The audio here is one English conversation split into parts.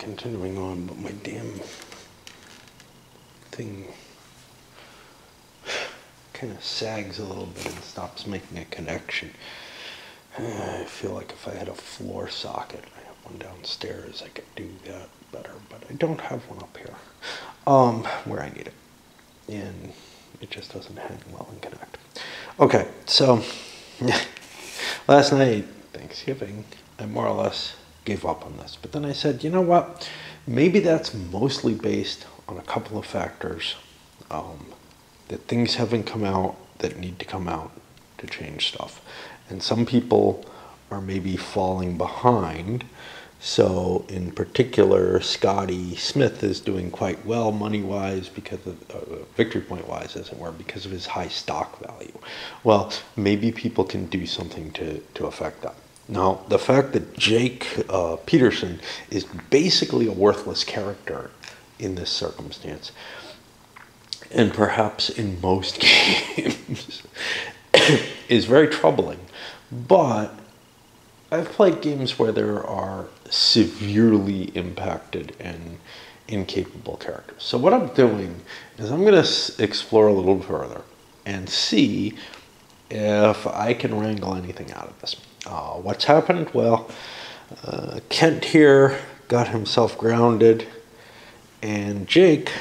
continuing on, but my damn thing kind of sags a little bit and stops making a connection. I feel like if I had a floor socket, I have one downstairs, I could do that better, but I don't have one up here, where I need it, and it just doesn't hang well and connect. Okay, so last night, Thanksgiving, I more or less gave up on this, but then I said, you know what, maybe that's mostly based on a couple of factors, that things haven't come out that need to come out to change stuff. And some people are maybe falling behind. So in particular, Scotty Smith is doing quite well money-wise because of, victory point-wise, as it were, because of his high stock value. Well, maybe people can do something to affect that. Now, the fact that Jake Peterson is basically a worthless character in this circumstance, and perhaps in most games, is very troubling. But I've played games where there are severely impacted and incapable characters. So what I'm doing is I'm going to explore a little further and see if I can wrangle anything out of this. What's happened? Well, Kent here got himself grounded, and Jake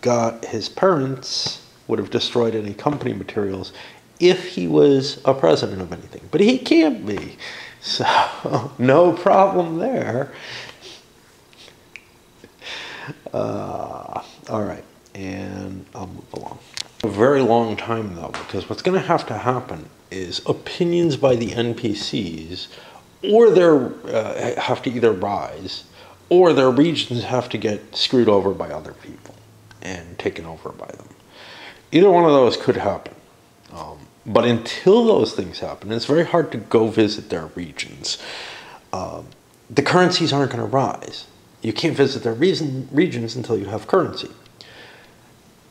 got his parents, would have destroyed any company materials if he was a president of anything. But he can't be. So, no problem there. All right, and I'll move along. A very long time, though, because what's going to happen is opinions by the NPCs, or have to either rise, or their regions have to get screwed over by other people and taken over by them. Either one of those could happen. But until those things happen, it's very hard to go visit their regions. The currencies aren't going to rise. You can't visit their regions until you have currency.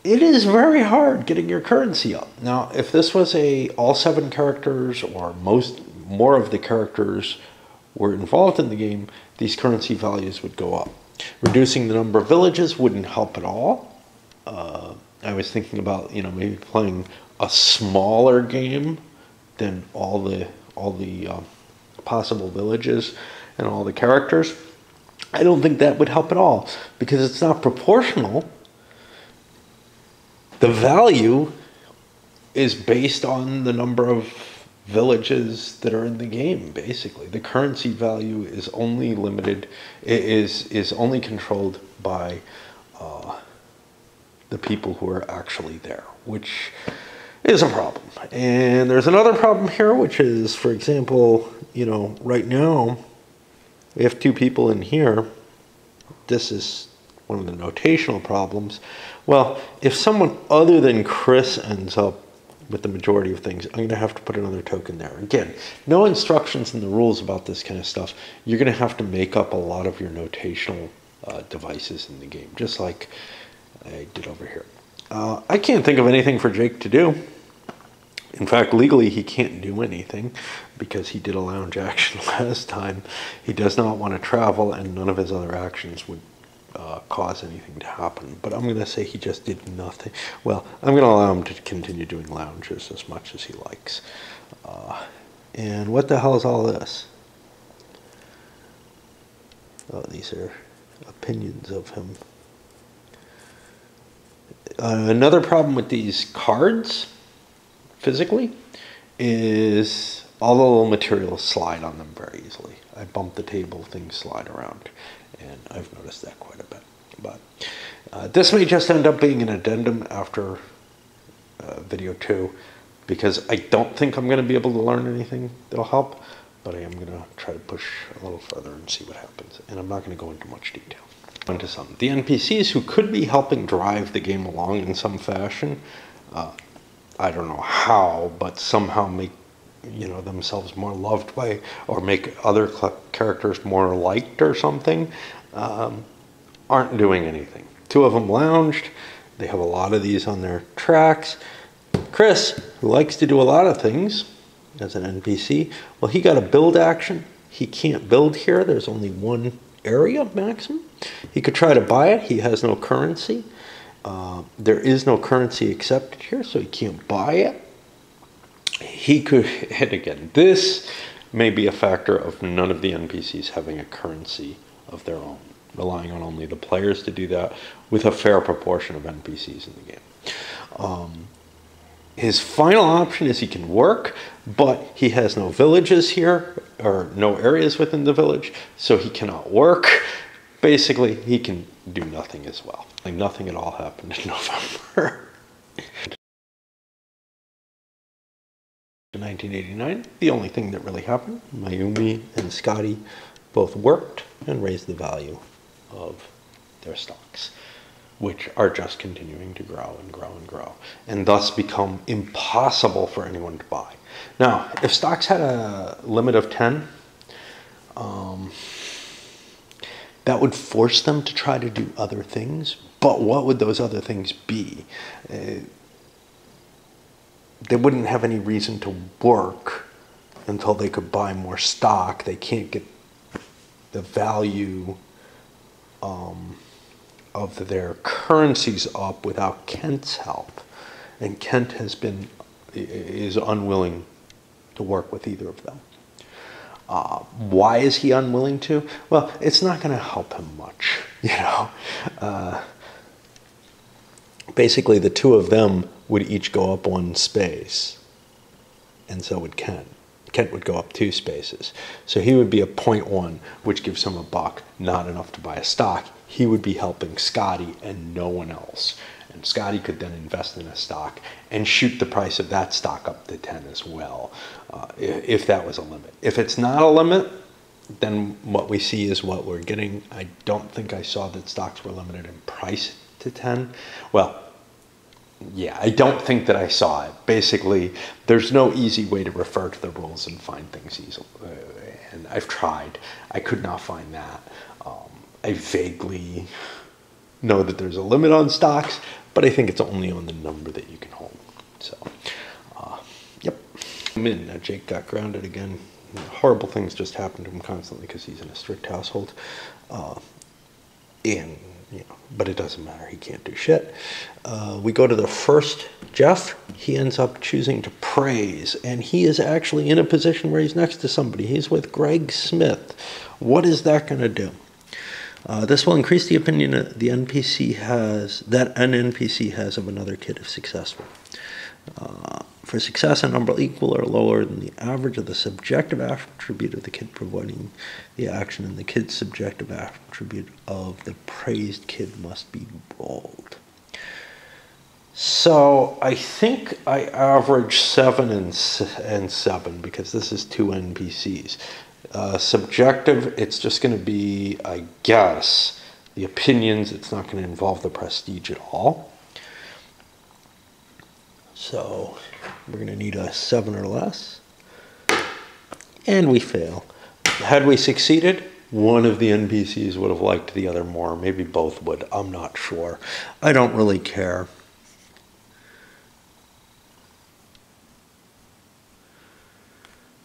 It is very hard getting your currency up. Now, if this was all 7 characters or more of the characters were involved in the game, these currency values would go up. Reducing the number of villages wouldn't help at all. I was thinking about, maybe playing a smaller game than all the possible villages and all the characters. I don't think that would help at all because it's not proportional. The value is based on the number of villages that are in the game, basically. The currency value is only limited, is only controlled by the people who are actually there, which is a problem. And there's another problem here, which is, for example, right now, we have 2 people in here. This is one of the notational problems. Well, if someone other than Chris ends up with the majority of things, I'm going to have to put another token there. Again, no instructions in the rules about this kind of stuff. You're going to have to make up a lot of your notational devices in the game, just like I did over here. I can't think of anything for Jake to do. In fact, legally, he can't do anything because he did a lounge action last time. He does not want to travel, and none of his other actions would cause anything to happen. But I'm going to say he just did nothing. Well, I'm going to allow him to continue doing lounges as much as he likes. And what the hell is all this? Oh, these are opinions of him. Another problem with these cards, physically, is all the little materials slide on them very easily. I bump the table, things slide around, and I've noticed that quite a bit. But this may just end up being an addendum after video 2, because I don't think I'm going to be able to learn anything that'll help, but I am going to try to push a little further and see what happens. And I'm not going to go into much detail. Into some. The NPCs who could be helping drive the game along in some fashion, I don't know how, but somehow make themselves more loved by, or make other characters more liked or something, aren't doing anything. 2 of them lounged. They have a lot of these on their tracks. Chris, who likes to do a lot of things as an NPC, well, he got a build action. He can't build here. There's only one area maximum. He could try to buy it. He has no currency. There is no currency accepted here, so he can't buy it. He could, and again, this may be a factor of none of the NPCs having a currency of their own, relying on only the players to do that with a fair proportion of NPCs in the game. His final option is he can work, but he has no villages here, or no areas within the village, so he cannot work. Basically, he can do nothing as well. Like, nothing at all happened in November. In 1989, the only thing that really happened, Mayumi and Scotty both worked and raised the value of their stocks, which are just continuing to grow and grow and grow, and thus become impossible for anyone to buy. Now, if stocks had a limit of 10, that would force them to try to do other things, but what would those other things be? They wouldn't have any reason to work until they could buy more stock. They can't get the value of their currencies up without Kent's help. And Kent is unwilling to work with either of them. Why is he unwilling to? Well, it's not going to help him much, you know. Basically, the two of them would each go up one space, and so would Kent. Kent would go up 2 spaces. So he would be a 0.1, which gives him $1, not enough to buy a stock. He would be helping Scotty and no one else. And Scotty could then invest in a stock and shoot the price of that stock up to 10 as well, if that was a limit. If it's not a limit, then what we see is what we're getting. I don't think I saw that stocks were limited in price to 10. Well, yeah, I don't think that I saw it. Basically, there's no easy way to refer to the rules and find things easily. And I've tried. I could not find that. I vaguely know that there's a limit on stocks, but I think it's only on the number that you can hold. So, yep. Now Jake got grounded again. Horrible things just happen to him constantly because he's in a strict household. And you know, but it doesn't matter. He can't do shit. We go to the first Jeff. He ends up choosing to praise, and he is actually in a position where he's next to somebody. He's with Greg Smith. What is that going to do? This will increase the opinion that an NPC has of another kid if successful. For success, a number equal or lower than the average of the subjective attribute of the kid providing the action, and the kid's subjective attribute of the praised kid must be rolled. So I think I average 7 and 7 because this is 2 NPCs. Subjective, it's just going to be, I guess, the opinions. It's not going to involve the prestige at all. So we're going to need a 7 or less. And we fail. Had we succeeded, one of the NPCs would have liked the other more. Maybe both would. I'm not sure. I don't really care.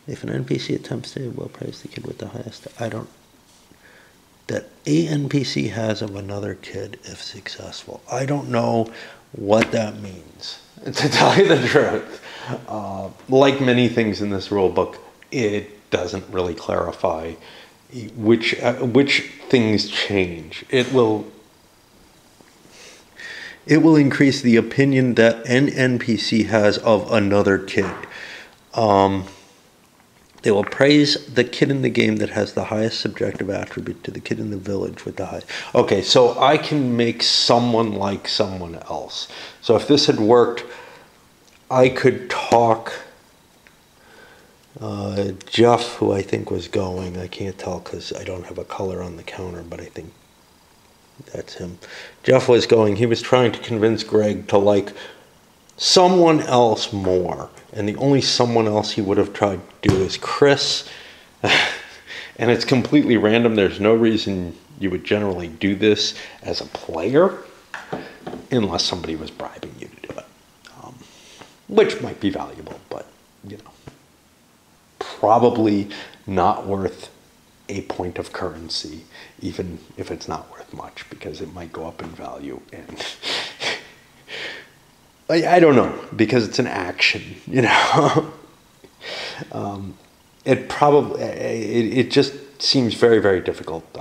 If an NPC attempts to, will praise the kid with the highest. That a NPC has of another kid if successful. I don't know what that means, to tell you the truth. Like many things in this rule book, it doesn't really clarify which things change. It will increase the opinion that an NPC has of another kid. They will praise the kid in the game that has the highest subjective attribute to the kid in the village with the highest. Okay, so I can make someone like someone else. So if this had worked, I could talk Jeff, who I think was going. I can't tell because I don't have a color on the counter, but I think that's him. Jeff was going. He was trying to convince Greg to like someone else more. And the only someone else he would have tried to do is Chris. And it's completely random. There's no reason you would generally do this as a player unless somebody was bribing you to do it. Which might be valuable, but, you know, probably not worth a point of currency, even if it's not worth much, because it might go up in value. And I don't know, because it's an action, you know. It just seems very, very difficult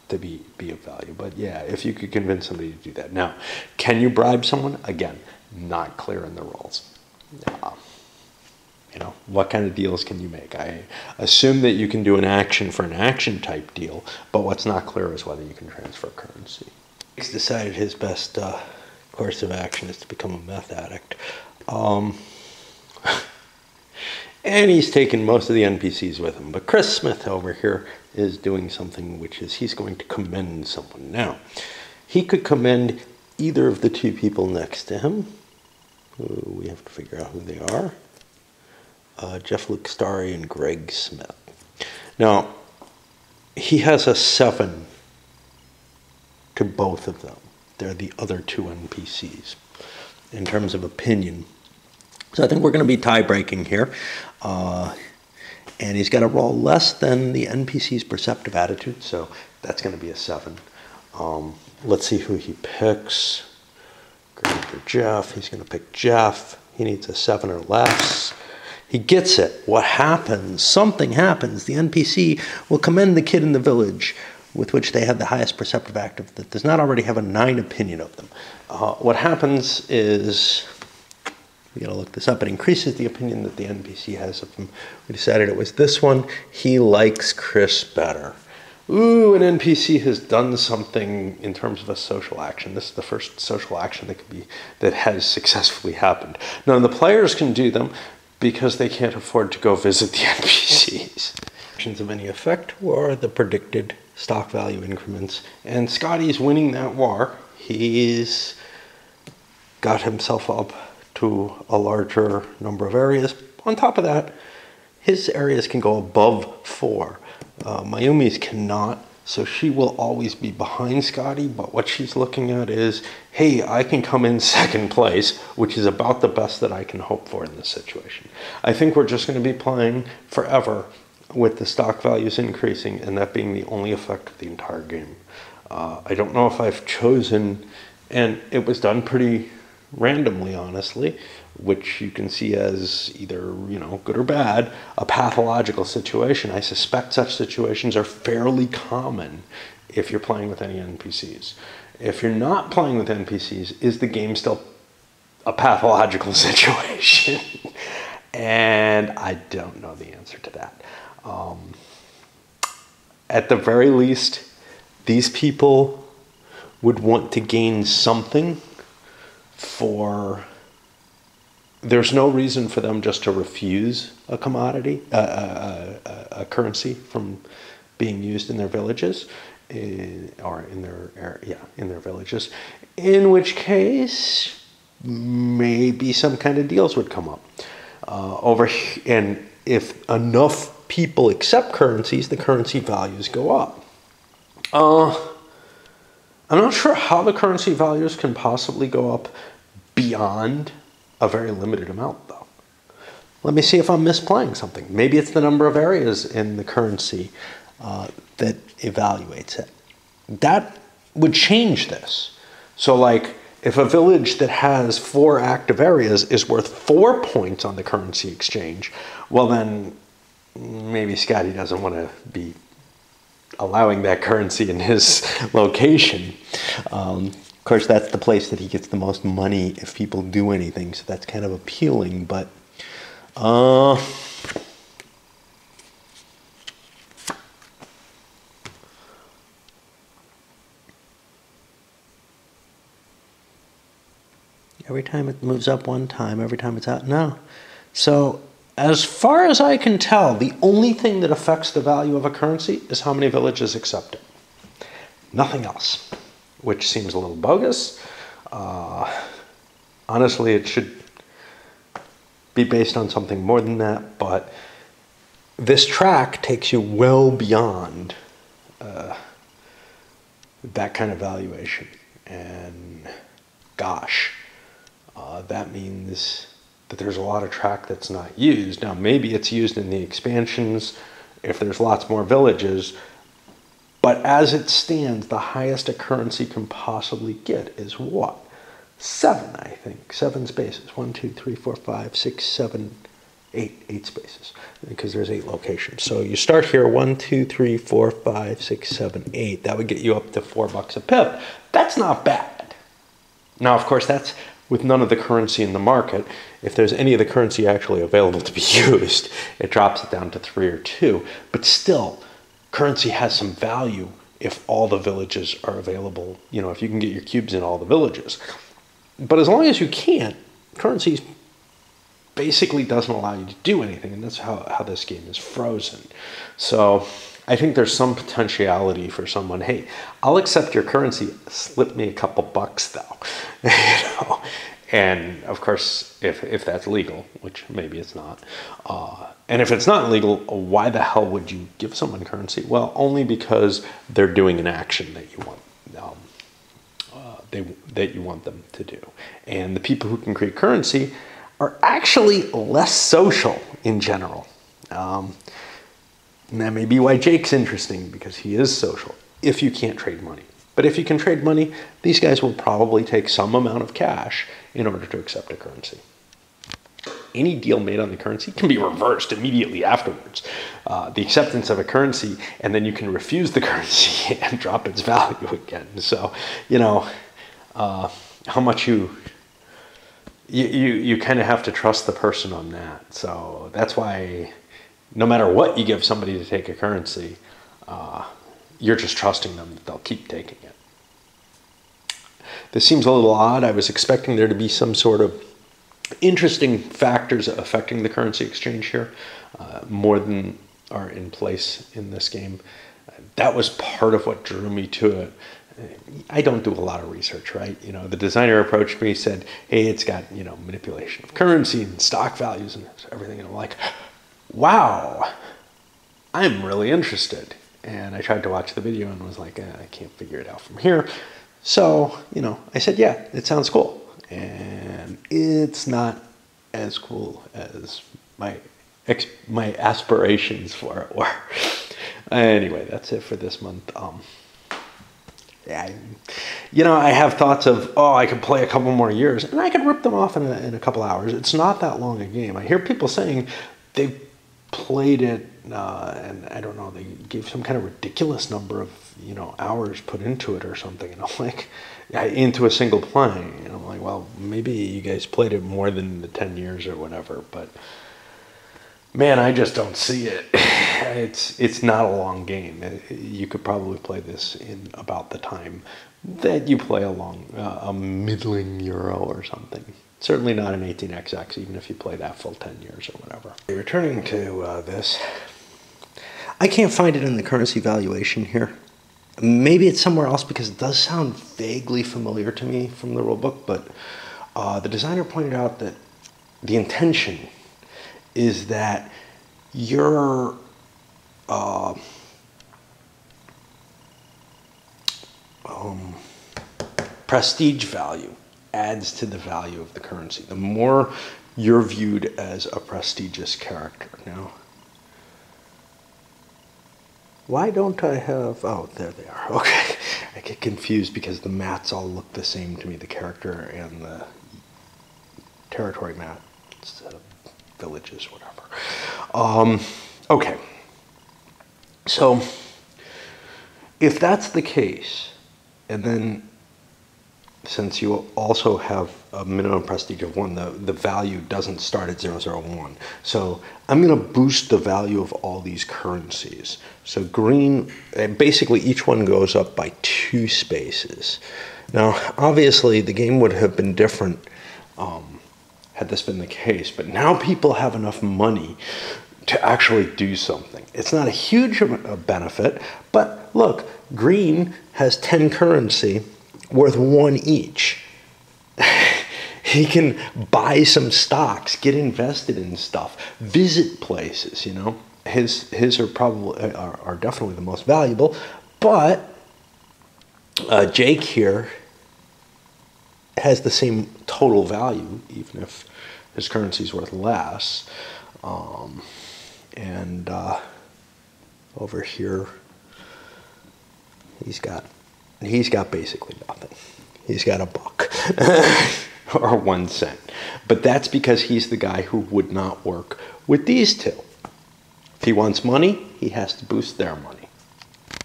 to be of value. But yeah, if you could convince somebody to do that. Now, can you bribe someone? Again, not clear in the rules. You know, what kind of deals can you make? I assume that you can do an action for an action type deal, but what's not clear is whether you can transfer currency. He's decided his best course of action is to become a meth addict. And he's taken most of the NPCs with him. But Chris Smith over here is doing something, which is he's going to commend someone. Now, he could commend either of the two people next to him. We have to figure out who they are. Jeff Luxtari and Greg Smith. Now, he has a 7 to both of them. They're the other two NPCs in terms of opinion. So I think we're going to be tie-breaking here. And he's got to roll less than the NPC's perceptive attitude, so that's going to be a 7. Let's see who he picks. Greg or Jeff. He's going to pick Jeff. He needs a 7 or less. He gets it. What happens? Something happens. The NPC will commend the kid in the village with which they have the highest perceptive active that does not already have a 9 opinion of them. What happens is, we gotta look this up, it increases the opinion that the NPC has of him. We decided it was this one. He likes Chris better. Ooh, an NPC has done something in terms of a social action. This is the first social action that has successfully happened. None of the players can do them because they can't afford to go visit the NPCs. Actions of any effect were the predicted stock value increments, and Scotty's winning that war. He's got himself up to a larger number of areas. On top of that, his areas can go above 4. Mayumi's cannot, so she will always be behind Scotty, but what she's looking at is, hey, I can come in 2nd place, which is about the best that I can hope for in this situation. I think we're just going to be playing forever with the stock values increasing and that being the only effect of the entire game. I don't know if I've chosen, and it was done pretty randomly, honestly, which you can see as either, you know, good or bad, a pathological situation. I suspect such situations are fairly common if you're playing with any NPCs. If you're not playing with NPCs, is the game still a pathological situation? And I don't know the answer to that. At the very least, these people would want to gain something for... There's no reason for them just to refuse a commodity, a currency from being used in their villages, or in their villages. In which case, maybe some kind of deals would come up. And if enough people accept currencies, the currency values go up. I'm not sure how the currency values can possibly go up beyond a very limited amount, though. Let me see if I'm misplaying something. Maybe it's the number of areas in the currency that evaluates it. That would change this. So, like, if a village that has 4 active areas is worth 4 points on the currency exchange, well then, maybe Scotty doesn't want to be allowing that currency in his location. Of course, that's the place that he gets the most money if people do anything, so that's kind of appealing, but every time it moves up 1 time, every time it's out, no. So as far as I can tell, the only thing that affects the value of a currency is how many villages accept it. Nothing else, which seems a little bogus. Honestly, it should be based on something more than that, but this track takes you well beyond that kind of valuation. And gosh, that means that there's a lot of track that's not used. Now, maybe it's used in the expansions if there's lots more villages. But as it stands, the highest a currency can possibly get is what? 7, I think. 7 spaces. 1, 2, 3, 4, 5, 6, 7, 8. 8 spaces. Because there's 8 locations. So you start here, 1, 2, 3, 4, 5, 6, 7, 8. That would get you up to $4 a pip. That's not bad. Now, of course, that's with none of the currency in the market. If there's any of the currency actually available to be used, it drops it down to 3 or 2. But still, currency has some value if all the villages are available, you know, if you can get your cubes in all the villages. But as long as you can't, currency basically doesn't allow you to do anything, and that's how this game is frozen. So I think there's some potentiality for someone, hey, I'll accept your currency, slip me a couple bucks though. You know? And of course, if that's legal, which maybe it's not, and if it's not legal, why the hell would you give someone currency? Well, only because they're doing an action that you want, that you want them to do. And the people who can create currency are actually less social in general. And that may be why Jake's interesting, because he is social, if you can't trade money. But if you can trade money, these guys will probably take some amount of cash in order to accept a currency. Any deal made on the currency can be reversed immediately afterwards. The acceptance of a currency, and then you can refuse the currency and drop its value again. So, you know, how much you kind of have to trust the person on that. So that's why no matter what you give somebody to take a currency, you're just trusting them that they'll keep taking it. This seems a little odd. I was expecting there to be some sort of interesting factors affecting the currency exchange here, more than are in place in this game. That was part of what drew me to it. I don't do a lot of research, right? You know, the designer approached me, said, hey, it's got, you know, manipulation of currency and stock values and everything. And I'm like, wow, I'm really interested. And I tried to watch the video and was like, I can't figure it out from here. So, you know, I said, yeah, it sounds cool. And it's not as cool as my aspirations for it were. Anyway, that's it for this month. Yeah, you know, I have thoughts of, oh, I could play a couple more years, and I could rip them off in a couple hours. It's not that long a game. I hear people saying they've played it, and I don't know, they gave some kind of ridiculous number of, you know, hours put into it or something. And I'm like, into a single play. And I'm like, well, maybe you guys played it more than the 10 years or whatever, but man, I just don't see it. It's not a long game. You could probably play this in about the time that you play a middling Euro or something. Certainly not an 18XX, even if you play that full 10 years or whatever. Returning to this, I can't find it in the currency valuation here. Maybe it's somewhere else because it does sound vaguely familiar to me from the rulebook, but the designer pointed out that the intention is that your prestige value adds to the value of the currency. The more you're viewed as a prestigious character. Now, why don't I have, oh, there they are. Okay, I get confused because the mats all look the same to me, the character and the territory mat instead of villages, whatever. Okay, so if that's the case, and then since you also have a minimum prestige of 1, the value doesn't start at 001. So I'm going to boost the value of all these currencies. So green, basically each one goes up by 2 spaces. Now, obviously, the game would have been different had this been the case, but now people have enough money to actually do something. It's not a huge benefit, but look, green has 10 currency worth 1 each. He can buy some stocks, get invested in stuff, visit places, you know. His are probably are definitely the most valuable, but Jake here has the same total value, even if his currency is worth less. Over here, he's got basically nothing. He's got $1 or 1 cent. But that's because he's the guy who would not work with these two. If he wants money, he has to boost their money.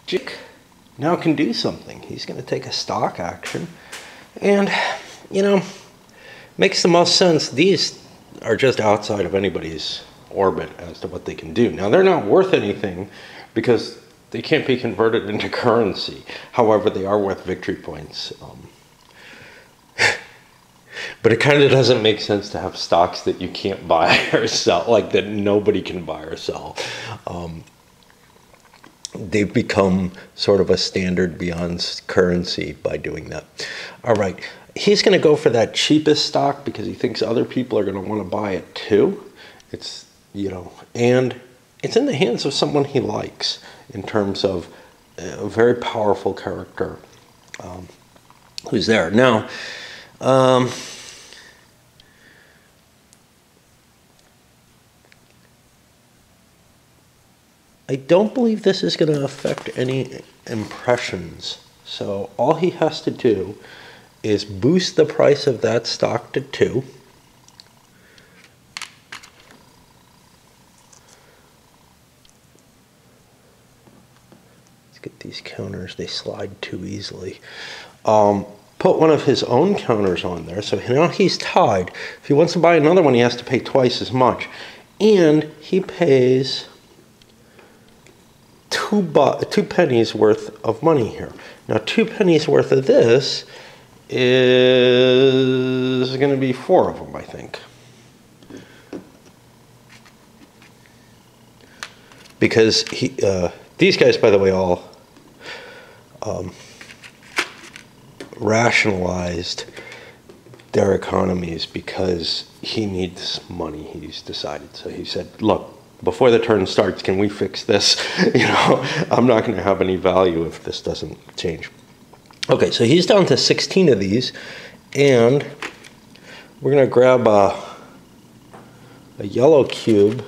Jick now can do something. He's going to take a stock action. And, you know, makes the most sense. These are just outside of anybody's orbit as to what they can do. Now, they're not worth anything because they can't be converted into currency. However, they are worth victory points. But it kind of doesn't make sense to have stocks that you can't buy or sell, like that nobody can buy or sell. They've become sort of a standard beyond currency by doing that. All right, he's going to go for that cheapest stock because he thinks other people are going to want to buy it too. It's, you know, and it's in the hands of someone he likes in terms of a very powerful character who's there. Now, I don't believe this is going to affect any impressions. So all he has to do is boost the price of that stock to 2. Let's get these counters. They slide too easily. Put one of his own counters on there. So now he's tied. If he wants to buy another one, he has to pay twice as much. And he pays 2 pennies worth of money here. Now 2 pennies worth of this is going to be 4 of them, I think. Because these guys, by the way, all rationalized their economies because he needs money, he's decided. So he said, look, before the turn starts, can we fix this? You know, I'm not going to have any value if this doesn't change. Okay, so he's down to 16 of these, and we're going to grab a yellow cube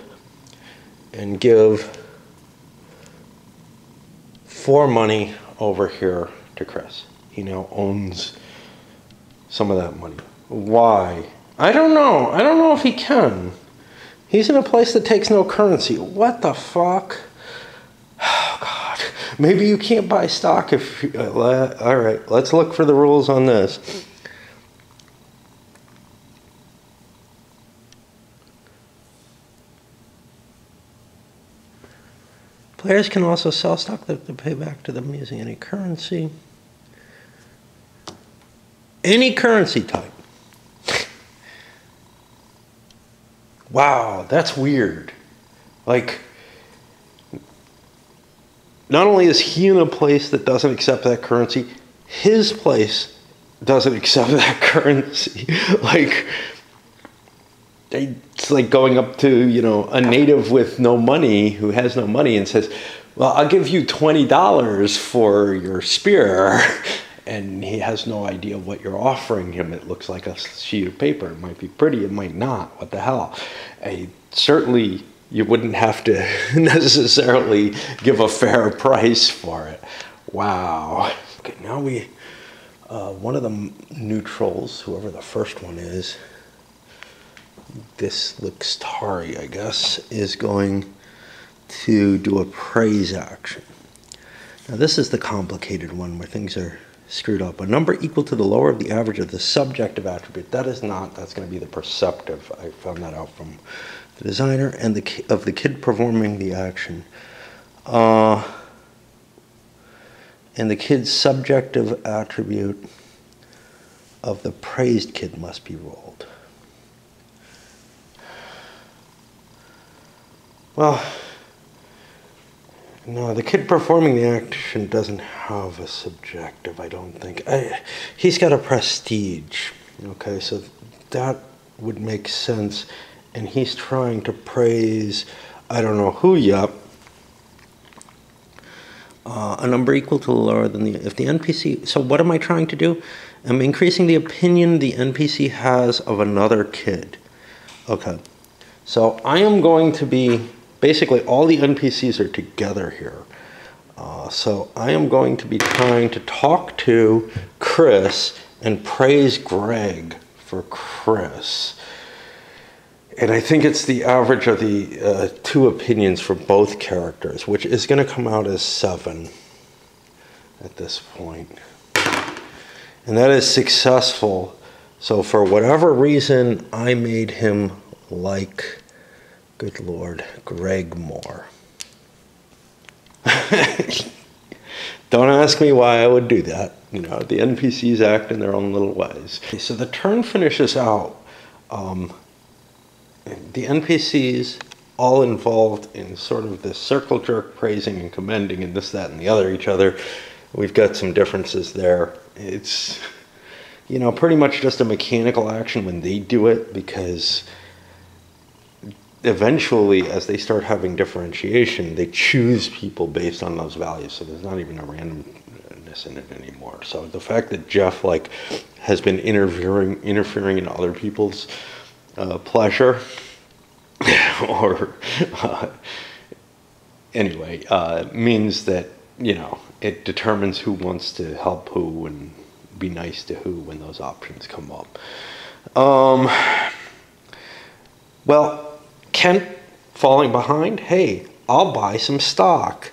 and give 4 money over here to Chris. He now owns some of that money. Why? I don't know. I don't know if he can. He's in a place that takes no currency. What the fuck? Oh, God. Maybe you can't buy stock if... all right, let's look for the rules on this. Players can also sell stock that they pay back to them using any currency. Any currency type. Wow, that's weird. Like, not only is he in a place that doesn't accept that currency, his place doesn't accept that currency. Like, it's like going up to, you know, a native with no money who has no money and says, well, I'll give you $20 for your spear. And he has no idea what you're offering him. It looks like a sheet of paper. It might be pretty, it might not. What the hell? Certainly, you wouldn't have to necessarily give a fair price for it. Wow. Okay, now we, one of the neutrals, whoever the first one is, this looks Tari, I guess, is going to do a praise action. Now this is the complicated one where things are screwed up. A number equal to the lower of the average of the subjective attribute. That is not, that's going to be the perceptive. I found that out from the designer and of the kid performing the action. And the kid's subjective attribute of the praised kid must be rolled. Well, no, the kid performing the action doesn't have a subjective, I don't think. He's got a prestige, okay, so that would make sense. And he's trying to praise, I don't know who yet, a number equal to lower than the, if the NPC, so what am I trying to do? I'm increasing the opinion the NPC has of another kid. Okay, so I am going to be basically all the NPCs are together here. So I am going to be trying to talk to Chris and praise Greg for Chris. And I think it's the average of the 2 opinions for both characters, which is going to come out as 7 at this point. And that is successful. So for whatever reason, I made him like, good Lord, Greg more. Don't ask me why I would do that. You know, the NPCs act in their own little ways. Okay, so the turn finishes out. The NPCs all involved in sort of this circle jerk praising and commending and this, that, and the other each other. We've got some differences there. It's, you know, pretty much just a mechanical action when they do it, because eventually, as they start having differentiation, they choose people based on those values. So there's not even a randomness in it anymore. So the fact that Jeff like has been interfering in other people's pleasure, or anyway, means that, you know, it determines who wants to help who and be nice to who when those options come up. Well, Kent falling behind, hey, I'll buy some stock.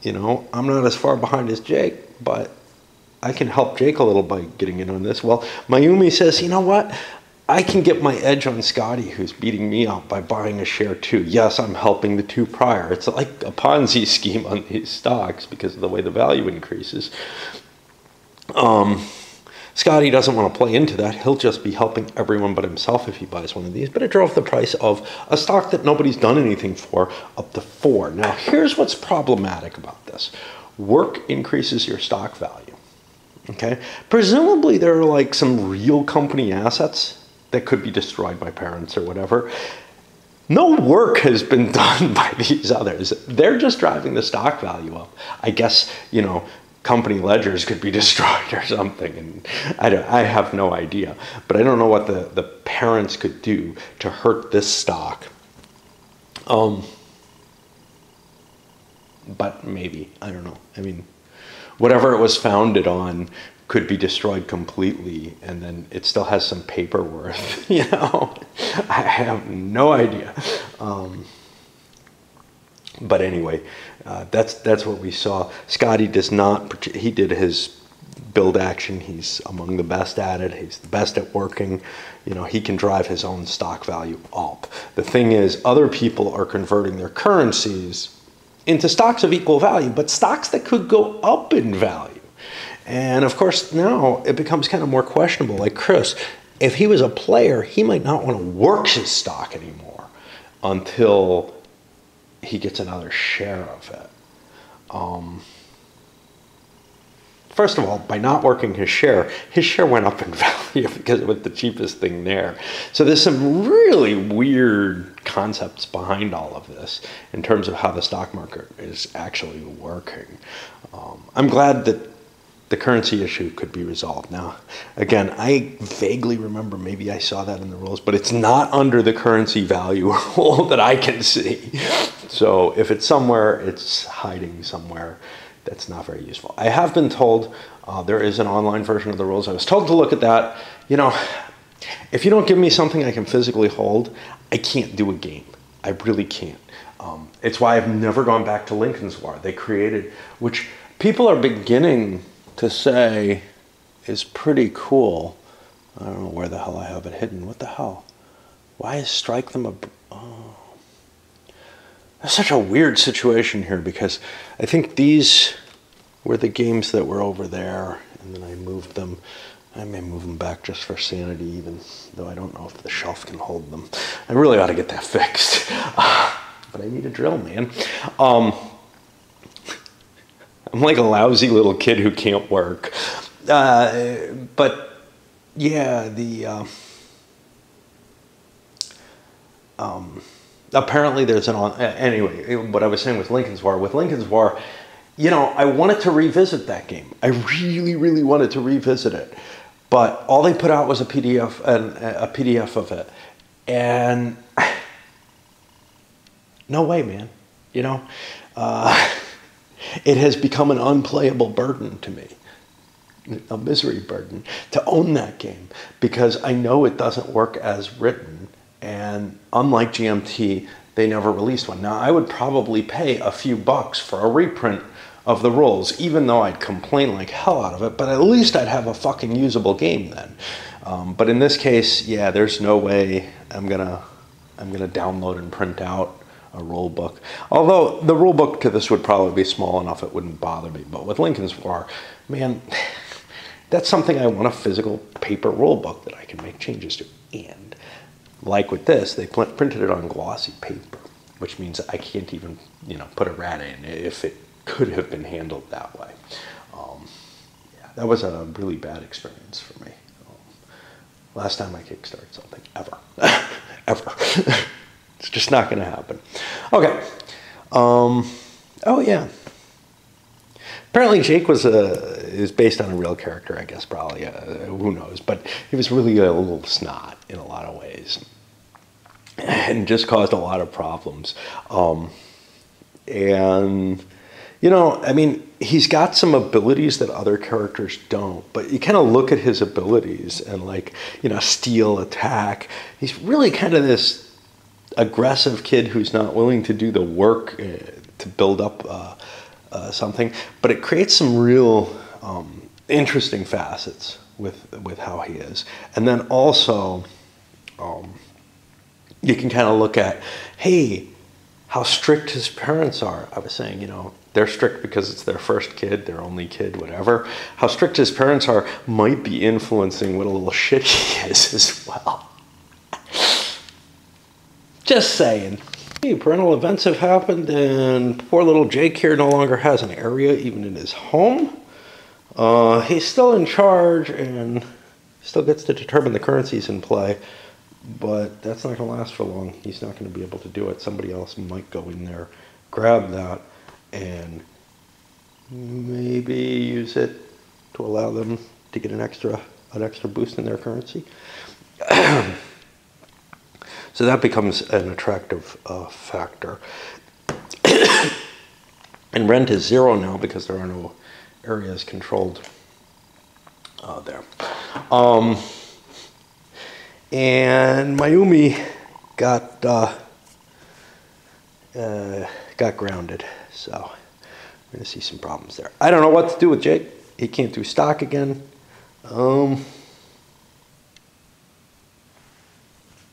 You know, I'm not as far behind as Jake, but I can help Jake a little by getting in on this. Well, Mayumi says, you know what? I can get my edge on Scotty, who's beating me out, by buying a share too. Yes, I'm helping the 2 prior. It's like a Ponzi scheme on these stocks because of the way the value increases. Scotty doesn't want to play into that. He'll just be helping everyone but himself if he buys one of these. But it drove the price of a stock that nobody's done anything for up to 4. Now, here's what's problematic about this. Work increases your stock value. Okay? Presumably there are like some real company assets that could be destroyed by parents or whatever. No work has been done by these others. They're just driving the stock value up. I guess, you know, company ledgers could be destroyed or something, and I have no idea. But I don't know what the parents could do to hurt this stock. But maybe, I don't know. I mean, whatever it was founded on could be destroyed completely, and then it still has some paper worth. You know, I have no idea. But anyway, that's what we saw. Scotty does not, he did his build action. He's among the best at it. He's the best at working. You know, he can drive his own stock value up. The thing is, other people are converting their currencies into stocks of equal value, but stocks that could go up in value. And of course, now it becomes kind of more questionable. Like Chris, if he was a player, he might not want to work his stock anymore until he gets another share of it. First of all, by not working his share went up in value because it was the cheapest thing there. So there's some really weird concepts behind all of this in terms of how the stock market is actually working. I'm glad that the currency issue could be resolved. Now, again, I vaguely remember maybe I saw that in the rules, but it's not under the currency value rule that I can see. So if it's somewhere, it's hiding somewhere. That's not very useful. I have been told there is an online version of the rules. I was told to look at that. You know, if you don't give me something I can physically hold, I can't do a game. I really can't. It's why I've never gone back to Lincoln's War. They created, which people are beginning to say is pretty cool. I don't know where the hell I have it hidden. What the hell? Why is Strike Them a... Oh. That's such a weird situation here because I think these were the games that were over there and then I moved them. I may move them back just for sanity, even though I don't know if the shelf can hold them. I really ought to get that fixed. But I need a drill, man. I'm like a lousy little kid who can't work. But yeah, apparently there's anyway, what I was saying with Lincoln's War, you know, I wanted to revisit that game. I really, really wanted to revisit it. But all they put out was a PDF of it. And No way, man. You know, uh, it has become an unplayable burden to me, a misery burden, to own that game because I know it doesn't work as written. And unlike GMT, they never released one. Now, I would probably pay a few bucks for a reprint of the rules, even though I'd complain like hell out of it, but at least I'd have a fucking usable game then. But in this case, yeah, there's no way I'm gonna download and print out a rule book. Although the rule book to this would probably be small enough it wouldn't bother me. But with Lincoln's War, man, that's something I want, a physical paper rule book that I can make changes to. And like with this, they printed it on glossy paper, which means I can't even, put a rat in if it could have been handled that way. Yeah, that was a really bad experience for me. Last time I kickstarted something, ever. Ever. It's just not going to happen. Okay. Oh, yeah. Apparently Jake is based on a real character, I guess, probably. Who knows? But he was really a little snot in a lot of ways. And just caused a lot of problems. He's got some abilities that other characters don't, but you kind of look at his abilities and steal, attack. He's really kind of this aggressive kid who's not willing to do the work to build up something, but it creates some real interesting facets with how he is. And then also, you can kind of look at, hey, how strict his parents are. I was saying, they're strict because it's their first kid, their only kid, whatever. How strict his parents are might be influencing what a little shit he is as well. Just saying. Hey, parental events have happened and poor little Jake here no longer has an area even in his home. He's still in charge and still gets to determine the currencies in play, but that's not going to last for long. He's not going to be able to do it. Somebody else might go in there, grab that, and maybe use it to allow them to get an extra boost in their currency. So that becomes an attractive factor. And rent is 0 now because there are no areas controlled there. And Mayumi got grounded, so we're gonna see some problems there. I don't know what to do with Jake. He can't do stock again.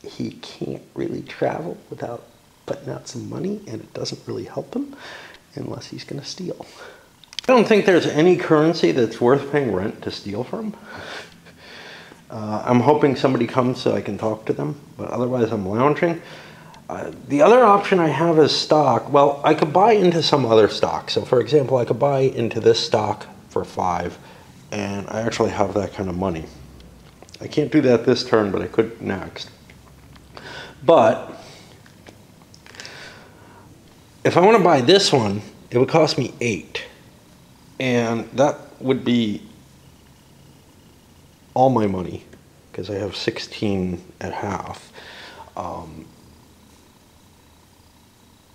He can't really travel without putting out some money, and it doesn't really help him unless he's gonna steal. I don't think there's any currency that's worth paying rent to steal from. I'm hoping somebody comes so I can talk to them, but otherwise I'm lounging. The other option I have is stock. Well, I could buy into some other stock. So for example, I could buy into this stock for 5, and I actually have that kind of money. I can't do that this turn, but I could next. But if I want to buy this one, it would cost me 8. And that would be all my money, because I have 16 at half.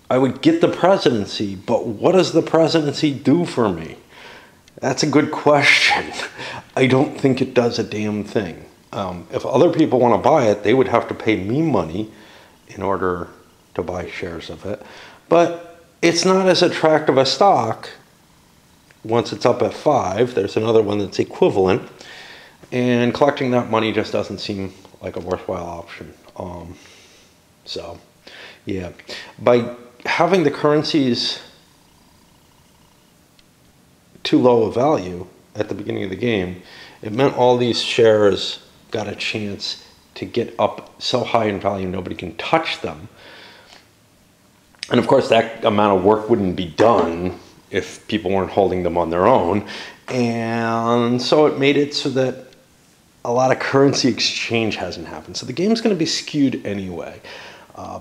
I would get the presidency, but what does the presidency do for me? That's a good question. I don't think it does a damn thing. If other people want to buy it, they would have to pay me money in order to buy shares of it. But it's not as attractive a stock once it's up at 5. There's another one that's equivalent. And collecting that money just doesn't seem like a worthwhile option. So, yeah. By having the currencies too low a value at the beginning of the game, it meant all these shares got a chance to get up so high in value nobody can touch them. And of course that amount of work wouldn't be done if people weren't holding them on their own. And so it made it so that a lot of currency exchange hasn't happened. So the game's going to be skewed anyway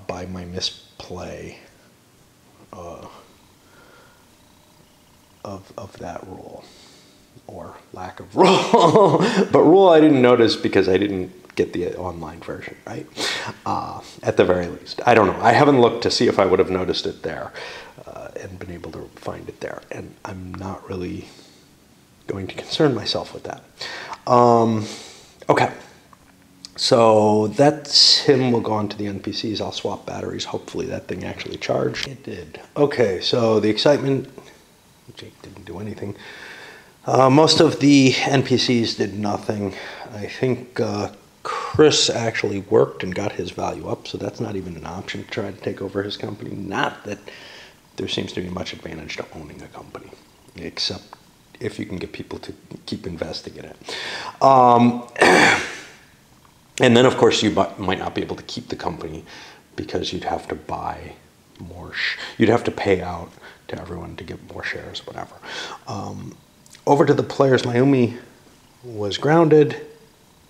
by my misplay of that rule, or lack of rule. But rule I didn't notice because I didn't get the online version, right? At the very least. I don't know. I haven't looked to see if I would have noticed it there and been able to find it there. And I'm not really going to concern myself with that. Okay. So that's him. We'll go on to the NPCs. I'll swap batteries. Hopefully that thing actually charged. It did. Okay, so the excitement. Jake didn't do anything. Most of the NPCs did nothing. I think Chris actually worked and got his value up, so that's not even an option to try to take over his company. Not that there seems to be much advantage to owning a company, except if you can get people to keep investing in it. And then, of course, you might not be able to keep the company because you'd have to buy more. You'd have to pay out to everyone to get more shares, whatever. Over to the players, Mayumi was grounded,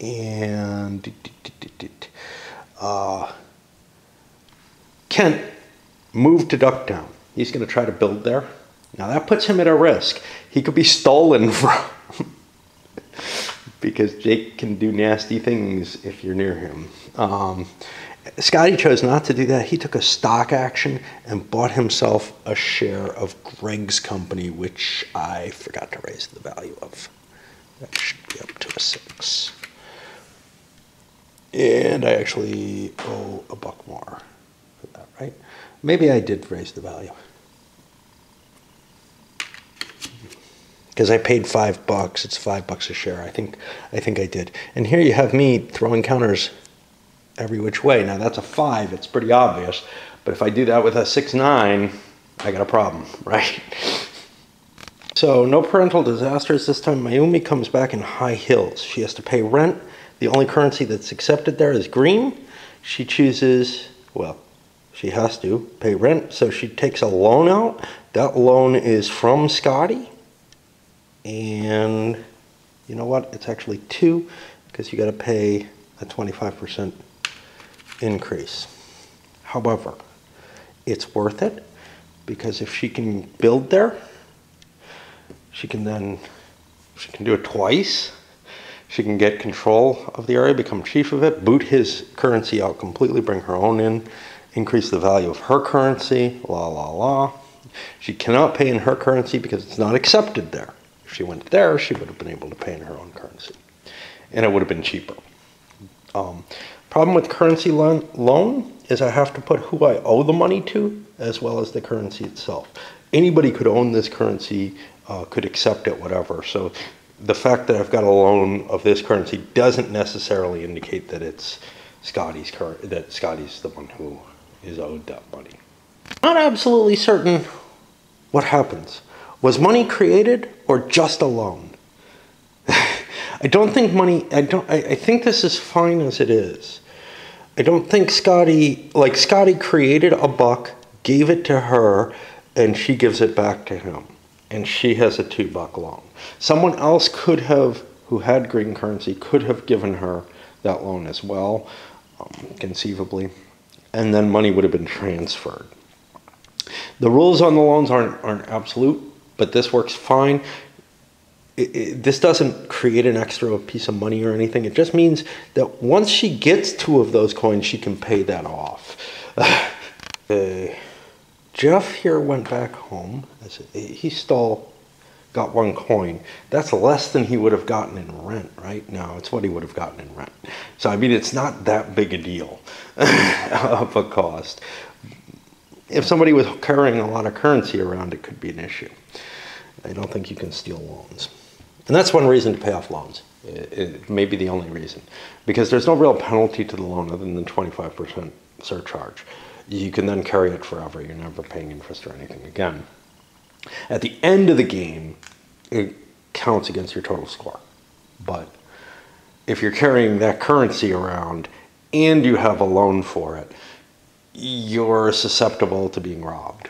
and Kent moved to Ducktown. He's going to try to build there. Now that puts him at a risk. He could be stolen from. Because Jake can do nasty things if you're near him. Scotty chose not to do that. He took a stock action and bought himself a share of Greg's company, which I forgot to raise the value of. That should be up to a 6. And I actually owe $1 more for that, right? Maybe I did raise the value. Because I paid $5, it's $5 a share. I think I did. And here you have me throwing counters every which way. Now that's a 5, it's pretty obvious. But if I do that with a 6-9, I got a problem, right? So no parental disasters this time. Mayumi comes back in high hills. She has to pay rent. The only currency that's accepted there is green. She chooses, well, she has to pay rent. So she takes a loan out. That loan is from Scotty. And you know what? It's actually 2 because you got to pay a 25% increase. However, it's worth it because if she can build there, she can do it twice. She can get control of the area, become chief of it, boot his currency out completely, bring her own in, increase the value of her currency, la la la. She cannot pay in her currency because it's not accepted there. If she went there, she would have been able to pay in her own currency. And it would have been cheaper. Problem with currency loan is I have to put who I owe the money to as well as the currency itself. Anybody could own this currency, could accept it, whatever. So the fact that I've got a loan of this currency doesn't necessarily indicate that it's Scotty's that Scotty's the one who is owed that money. Not absolutely certain what happens. Was money created or just a loan? I don't think money, I think this is fine as it is. I don't think Scotty created $1, gave it to her, and she gives it back to him. And she has a $2 loan. Someone else could have, who had green currency, could have given her that loan as well, conceivably. And then money would have been transferred. The rules on the loans aren't absolute, but this works fine. This doesn't create an extra piece of money or anything. It just means that once she gets 2 of those coins, she can pay that off. Jeff here went back home. He still got 1 coin. That's less than he would have gotten in rent, right? No, it's what he would have gotten in rent. So, I mean, it's not that big a deal of a cost. If somebody was carrying a lot of currency around, it could be an issue. I don't think you can steal loans. And that's one reason to pay off loans. It may be the only reason. Because there's no real penalty to the loan other than 25% surcharge. You can then carry it forever. You're never paying interest or anything again. At the end of the game, it counts against your total score. But if you're carrying that currency around and you have a loan for it, you're susceptible to being robbed.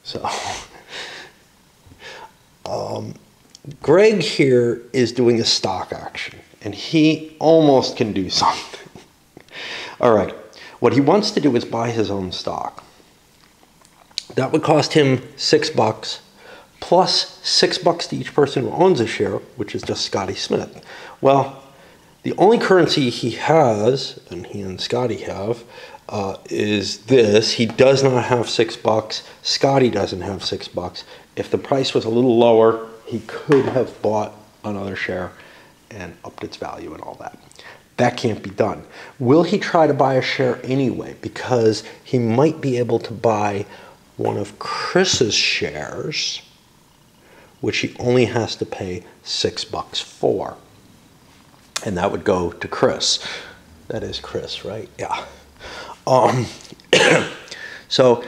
So, Greg here is doing a stock action, and he almost can do something. All right, what he wants to do is buy his own stock. That would cost him $6, plus $6 to each person who owns a share, which is just Scotty Smith. Well, The only currency he has, and he and Scotty have, is this. He does not have $6. Scotty doesn't have $6. If the price was a little lower, he could have bought another share and upped its value and all that. That can't be done. Will he try to buy a share anyway? Because he might be able to buy one of Chris's shares, which he only has to pay $6 for. And that would go to Chris. That is Chris, right? Yeah. So,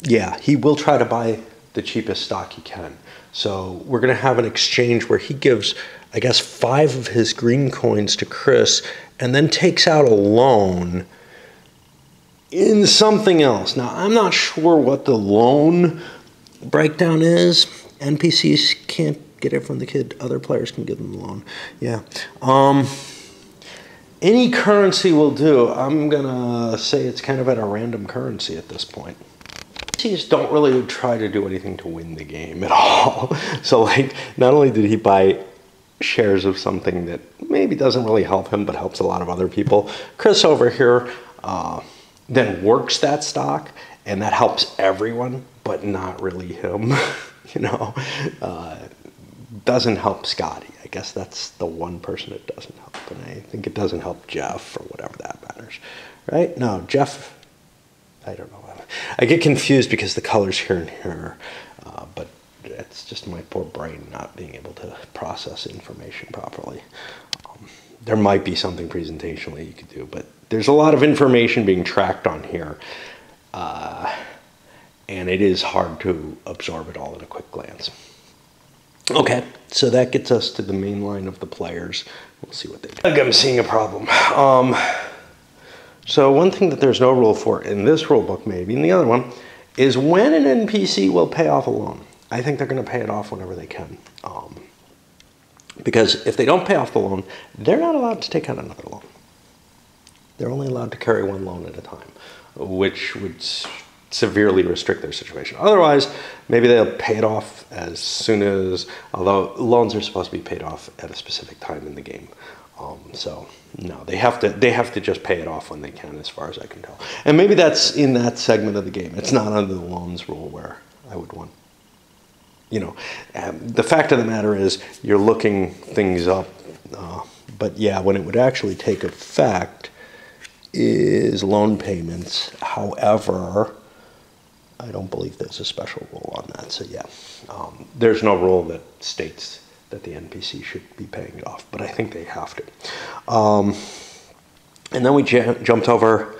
yeah, he will try to buy the cheapest stock he can. So we're going to have an exchange where he gives, I guess, 5 of his green coins to Chris and then takes out a loan in something else. Now, I'm not sure what the loan breakdown is. NPCs can't get it from the kid. Other players can give them the loan. Yeah. Any currency will do. I'm going to say it's kind of at a random currency at this point. NPCs don't really try to do anything to win the game at all. So, like, not only did he buy shares of something that maybe doesn't really help him, but helps a lot of other people, Chris over here then works that stock, and that helps everyone, but not really him. You know, doesn't help Scotty. I guess that's the one person it doesn't help, and I think it doesn't help Jeff or whatever that matters, right? No, Jeff, I don't know. I get confused because the colors here and here, but it's just my poor brain not being able to process information properly. There might be something presentationally you could do, but there's a lot of information being tracked on here, and it is hard to absorb it all in a quick glance. Okay, so that gets us to the main line of the players. We'll see what they do. I'm seeing a problem. So one thing that there's no rule for in this rule book, maybe, and the other one, is when an NPC will pay off a loan. I think they're going to pay it off whenever they can. Because if they don't pay off the loan, they're not allowed to take out another loan. They're only allowed to carry one loan at a time, which would severely restrict their situation. Otherwise, maybe they'll pay it off as soon as, although loans are supposed to be paid off at a specific time in the game. So no, they have to just pay it off when they can, as far as I can tell. And maybe that's in that segment of the game. It's not under the loans rule where I would want. You know, the fact of the matter is you're looking things up. But yeah, when it would actually take effect is loan payments. However, I don't believe there's a special rule on that. So yeah, there's no rule that states that the NPC should be paying it off, but I think they have to. And then we jumped over.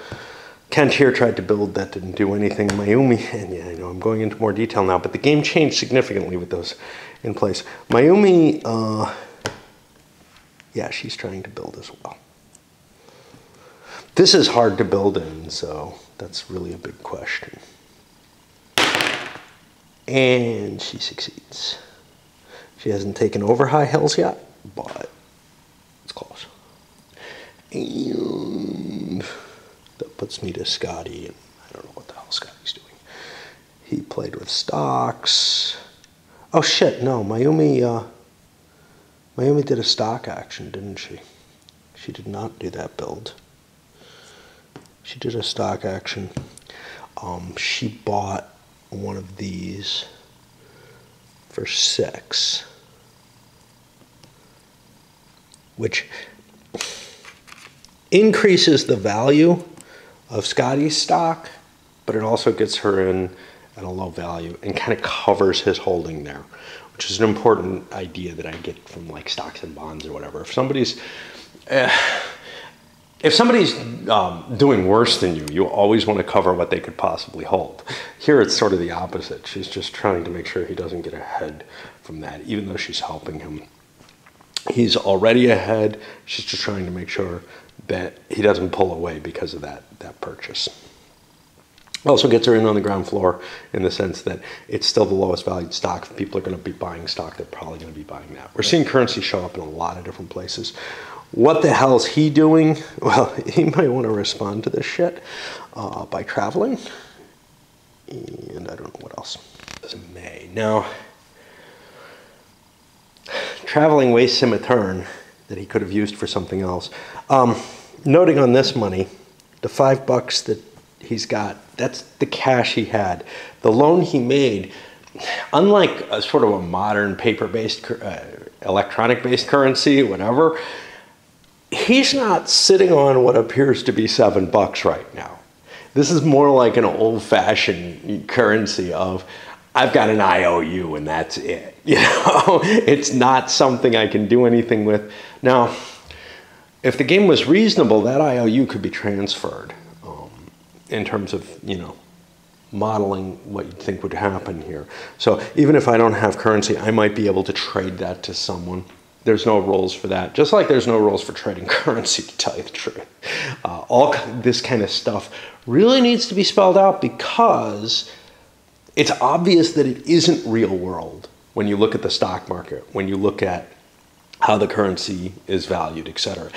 Kent here tried to build, that didn't do anything. Mayumi, and yeah, I know I'm going into more detail now, but the game changed significantly with those in place. Mayumi, yeah, she's trying to build as well. This is hard to build in, so that's really a big question. And she succeeds. She hasn't taken over High Hills yet, but it's close. And that puts me to Scotty, and I don't know what the hell Scotty's doing. He played with stocks. Oh shit, no, Mayumi did a stock action, didn't she? She did not do that build. She did a stock action. She bought one of these for 6. Which increases the value of Scotty's stock, but it also gets her in at a low value and kind of covers his holding there, which is an important idea that I get from like stocks and bonds or whatever. If somebody's doing worse than you, you always want to cover what they could possibly hold. Here it's sort of the opposite. She's just trying to make sure he doesn't get ahead from that, even though she's helping him. He's already ahead. She's just trying to make sure that he doesn't pull away because of that purchase. Also gets her in on the ground floor in the sense that it's still the lowest valued stock. If people are going to be buying stock, they're probably going to be buying that. We're seeing currency show up in a lot of different places. What the hell is he doing? Well, he might want to respond to this shit by traveling. And I don't know what else. It's May. Now, traveling wastes him a turn. that he could have used for something else. Noting on this money, the $5 that he's got, that's the cash he had. The loan he made, unlike a sort of a modern paper-based, electronic-based currency, whatever, he's not sitting on what appears to be $7 right now. This is more like an old-fashioned currency of, I've got an IOU and that's it. You know, it's not something I can do anything with. Now, if the game was reasonable, that IOU could be transferred in terms of, you know, modeling what you'd think would happen here. So even if I don't have currency, I might be able to trade that to someone. There's no rules for that. Just like there's no rules for trading currency, to tell you the truth. All this kind of stuff really needs to be spelled out because it's obvious that it isn't real world when you look at the stock market, when you look at how the currency is valued, etc.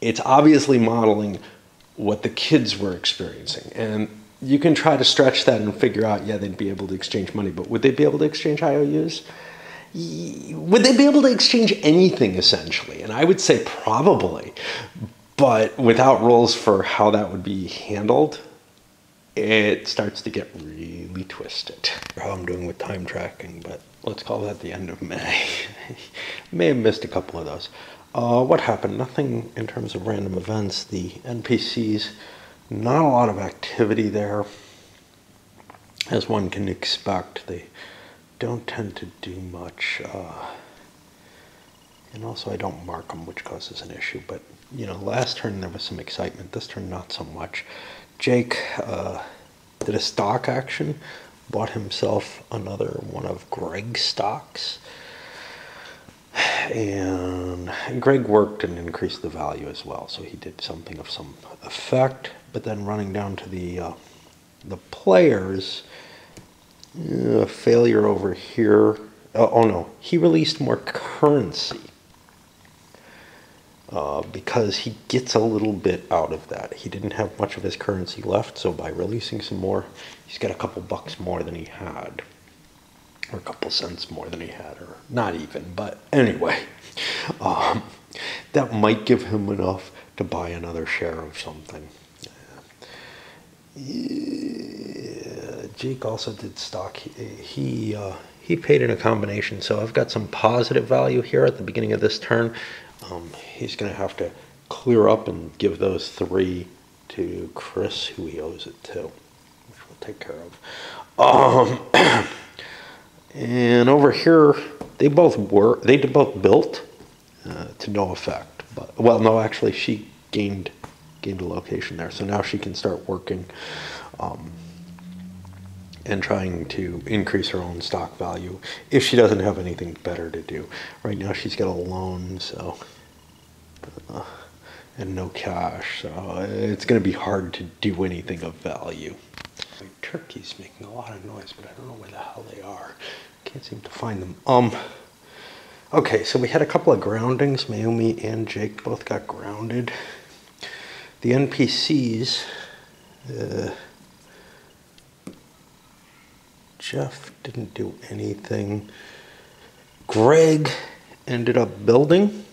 It's obviously modeling what the kids were experiencing. And you can try to stretch that and figure out, yeah, they'd be able to exchange money, but would they be able to exchange IOUs? Would they be able to exchange anything, essentially? And I would say probably, but without rules for how that would be handled, it starts to get really twisted. How I'm doing with time tracking, but let's call that the end of May. May have missed a couple of those. What happened? Nothing in terms of random events. The NPCs, not a lot of activity there. As one can expect, they don't tend to do much. And also I don't mark them, which causes an issue. But, you know, last turn there was some excitement. This turn, not so much. Jake did a stock action, bought himself another one of Greg's stocks. And Greg worked and increased the value as well, so he did something of some effect. But then running down to the players, failure over here. Oh no, he released more currency because he gets a little bit out of that. He didn't have much of his currency left, so by releasing some more, he's got a couple bucks more than he had. Or a couple cents more than he had, or not even, but anyway. That might give him enough to buy another share of something. Jake also did stock. He paid in a combination, so I've got some positive value here at the beginning of this turn. He's going to have to clear up and give those 3 to Chris, who he owes it to, which we'll take care of. And over here, they both built to no effect. But well, no, actually, she gained a location there, so now she can start working and trying to increase her own stock value if she doesn't have anything better to do. Right now, she's got a loan, so and no cash, so it's going to be hard to do anything of value. My turkey's making a lot of noise, but I don't know where the hell they are. Can't seem to find them. Okay, so we had a couple of groundings. Naomi and Jake both got grounded. The NPCs, Jeff didn't do anything. Greg ended up building,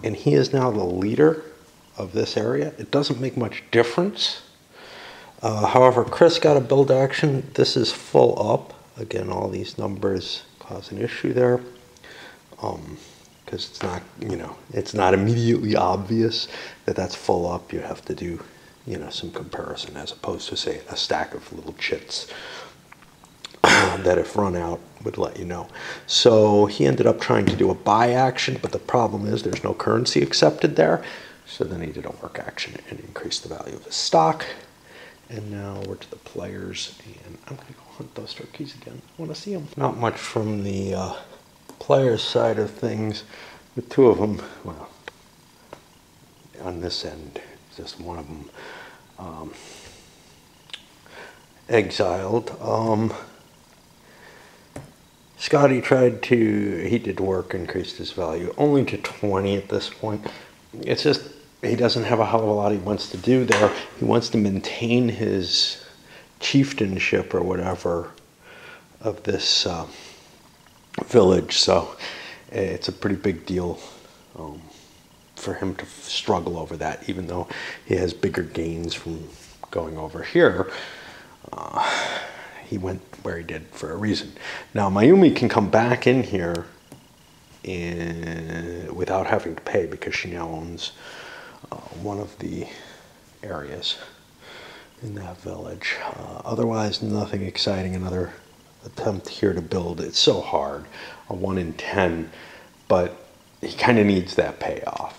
and he is now the leader of this area. It doesn't make much difference. However, Chris got a build action. This is full up. Again, all these numbers cause an issue there. Because it's not, you know, it's not immediately obvious that that's full up. You have to do, you know, some comparison as opposed to, say, a stack of little chits that if run out would let you know. So he ended up trying to do a buy action, but the problem is there's no currency accepted there. So then he did a work action and increased the value of his stock. And now we're to the players, and I'm going to go hunt those turkeys again. I want to see them. Not much from the players' side of things, with 2 of them, well, on this end, just one of them exiled. Scotty he did work, increased his value, only to 20 at this point. It's just, he doesn't have a hell of a lot he wants to do there. He wants to maintain his chieftainship or whatever of this village, so it's a pretty big deal for him to struggle over that, even though he has bigger gains from going over here. He went where he did for a reason. Now, Mayumi can come back in here without having to pay because she now owns one of the areas in that village. Otherwise, nothing exciting. Another attempt here to build. It's so hard, a 1 in 10, but he kind of needs that payoff.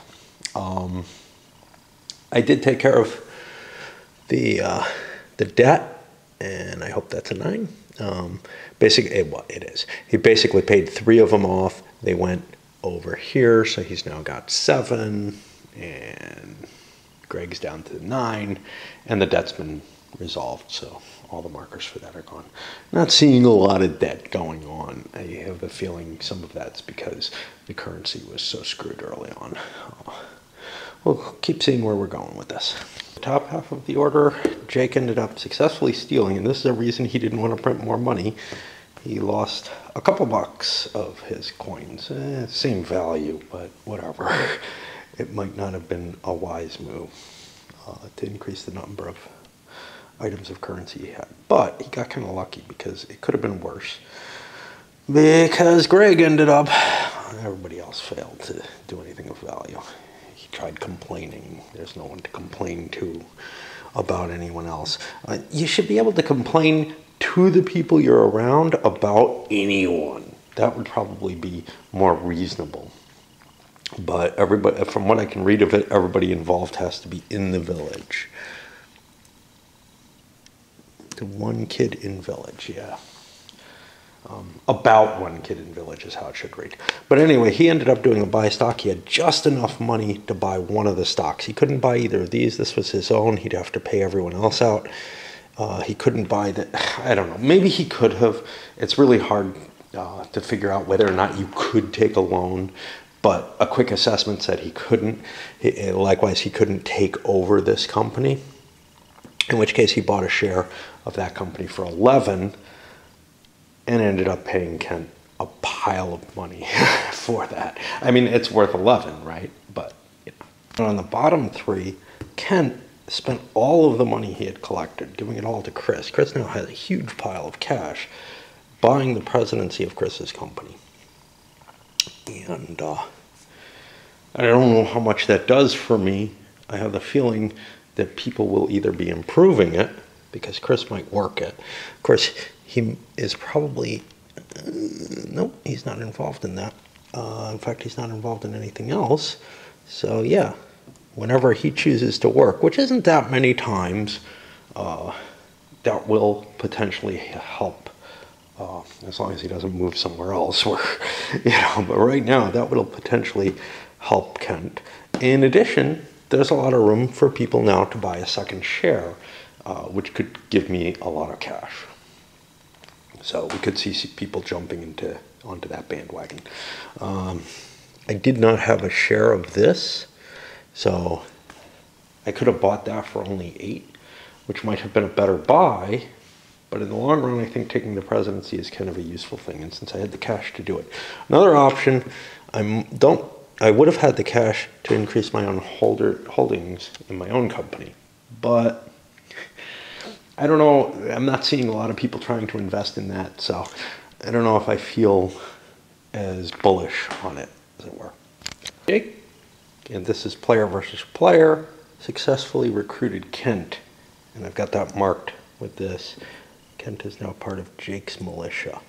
I did take care of the debt, and I hope that's a 9. Basically, it is. He basically paid 3 of them off. They went over here, so he's now got 7, and Greg's down to 9, and the debt's been resolved, so all the markers for that are gone. Not seeing a lot of debt going on. I have a feeling some of that's because the currency was so screwed early on. We'll keep seeing where we're going with this. The top half of the order, Jake ended up successfully stealing, and this is a reason he didn't want to print more money. He lost a couple bucks of his coins. Same value, but whatever. It might not have been a wise move to increase the number of items of currency he had. But he got kind of lucky because it could have been worse. Because Greg ended up, everybody else failed to do anything of value. He tried complaining. There's no one to complain to about anyone else. You should be able to complain to the people you're around about anyone. That would probably be more reasonable. But everybody, from what I can read of it, everybody involved has to be in the village. The 1 kid in village, yeah. About 1 kid in village is how it should read. But anyway, he ended up doing a buy stock. He had just enough money to buy one of the stocks. He couldn't buy either of these. This was his own. He'd have to pay everyone else out. He couldn't buy the, I don't know, maybe he could have. It's really hard to figure out whether or not you could take a loan, but a quick assessment said he couldn't. Likewise, he couldn't take over this company, in which case he bought a share of that company for 11 and ended up paying Kent a pile of money for that. I mean, it's worth 11, right? But you know. On the bottom 3, Kent spent all of the money he had collected, giving it all to Chris. Chris now has a huge pile of cash, buying the presidency of Chris's company. And I don't know how much that does for me. I have the feeling that people will either be improving it, because Chris might work it. Of course, he is probably, nope, he's not involved in that. In fact, he's not involved in anything else. So yeah, whenever he chooses to work, which isn't that many times, that will potentially help, as long as he doesn't move somewhere else. Where, but right now, that will potentially help Kent. In addition, there's a lot of room for people now to buy a second share, which could give me a lot of cash. So we could see people jumping onto that bandwagon. I did not have a share of this, so I could have bought that for only 8, which might have been a better buy. But in the long run, I think taking the presidency is kind of a useful thing. And since I had the cash to do it, another option, I would have had the cash to increase my own holdings in my own company, but I don't know. I'm not seeing a lot of people trying to invest in that, so I don't know if I feel as bullish on it, as it were. Okay, and this is player versus player. Successfully recruited Kent, and I've got that marked with this. Kent is now part of Jake's militia.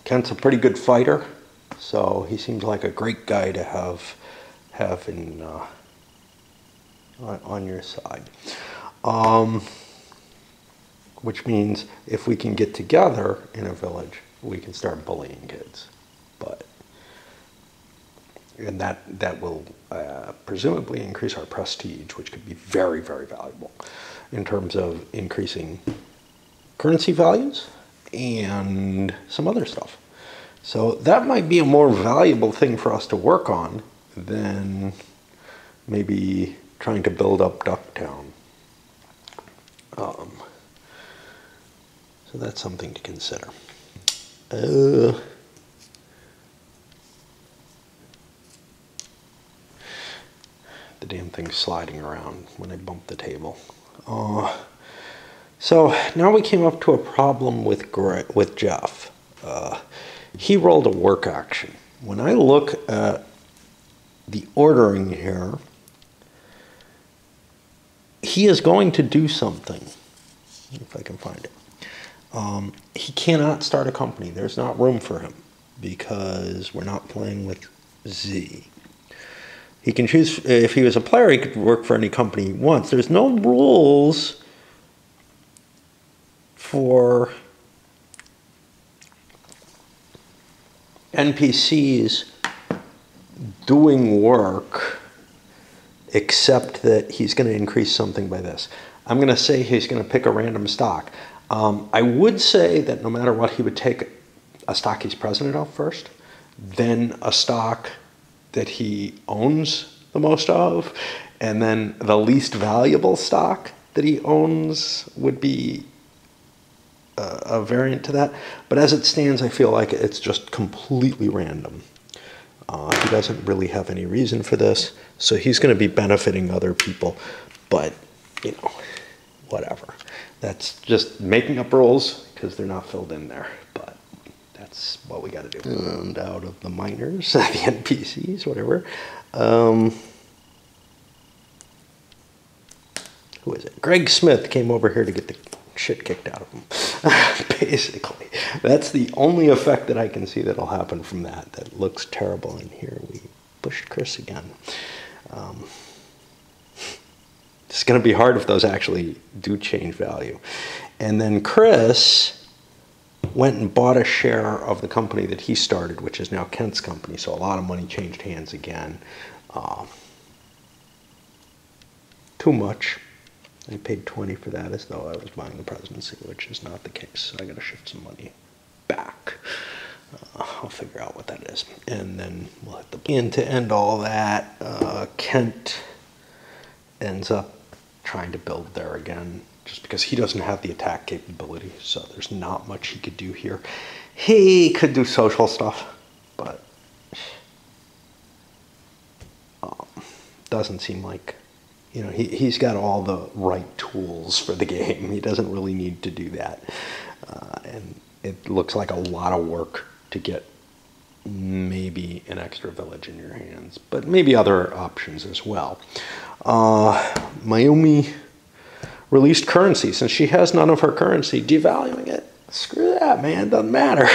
Kent's a pretty good fighter, so he seems like a great guy to have on your side. Which means if we can get together in a village, we can start bullying kids. And that will presumably increase our prestige, which could be very, very valuable in terms of increasing currency values and some other stuff. So that might be a more valuable thing for us to work on than maybe trying to build up Ducktown. So that's something to consider. The damn thing's sliding around when I bump the table. So now we came up to a problem with Jeff. He rolled a work action. When I look at the ordering here, he is going to do something, if I can find it. He cannot start a company. There's not room for him because we're not playing with Z. He can choose, if he was a player, he could work for any company he wants. There's no rules for NPCs doing work, except that he's going to increase something by this. I'm going to say he's going to pick a random stock. I would say that no matter what, he would take a stock he's president of first, then a stock that he owns the most of, and then the least valuable stock that he owns would be a variant to that. But as it stands, I feel like it's just completely random. He doesn't really have any reason for this, so he's going to be benefiting other people, but, you know, whatever. That's just making up rules because they're not filled in there, but that's what we got to do. And out of the miners, the NPCs, whatever. Who is it? Greg Smith came over here to get the shit kicked out of him. Basically, that's the only effect that I can see that'll happen from that. That looks terrible. And here we pushed Chris again. It's going to be hard if those actually do change value. And then Chris went and bought a share of the company that he started, which is now Kent's company. So a lot of money changed hands again. Too much. I paid 20 for that as though I was buying the presidency, which is not the case. So I got to shift some money back. I'll figure out what that is. And then we'll hit the plan to end all that. Kent ends up trying to build there again, just because he doesn't have the attack capability. So there's not much he could do here. He could do social stuff, but doesn't seem like, you know, he's got all the right tools for the game. He doesn't really need to do that. And it looks like a lot of work to get maybe an extra village in your hands, but maybe other options as well. Mayumi released currency. Since she has none of her currency, devaluing it, screw that, man, doesn't matter.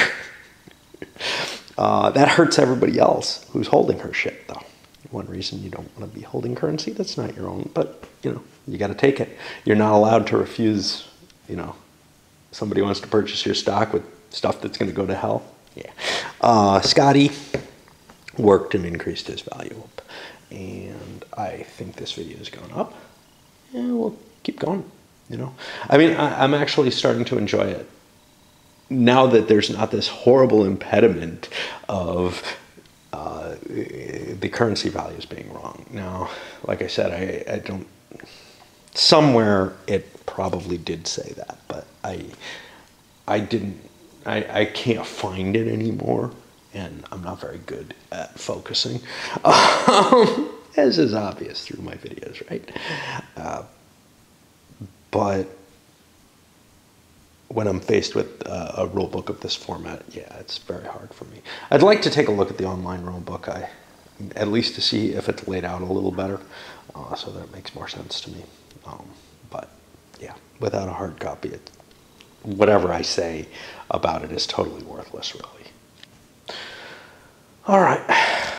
That hurts everybody else who's holding her shit, though. One reason you don't want to be holding currency that's not your own, but, you know, you got to take it. You're not allowed to refuse, you know, somebody wants to purchase your stock with stuff that's going to go to hell. Yeah. Scotty worked and increased his value up. And I think this video is going up. And we'll keep going, you know. I mean, I'm actually starting to enjoy it. Now that there's not this horrible impediment of the currency values being wrong. Now, like I said, I don't... Somewhere it probably did say that, but I didn't... I can't find it anymore, and I'm not very good at focusing, as is obvious through my videos, right? But when I'm faced with a rule book of this format, yeah, it's very hard for me. I'd like to take a look at the online rule book, at least to see if it's laid out a little better, so that it makes more sense to me. But yeah, without a hard copy, whatever I say about it is totally worthless, really. All right.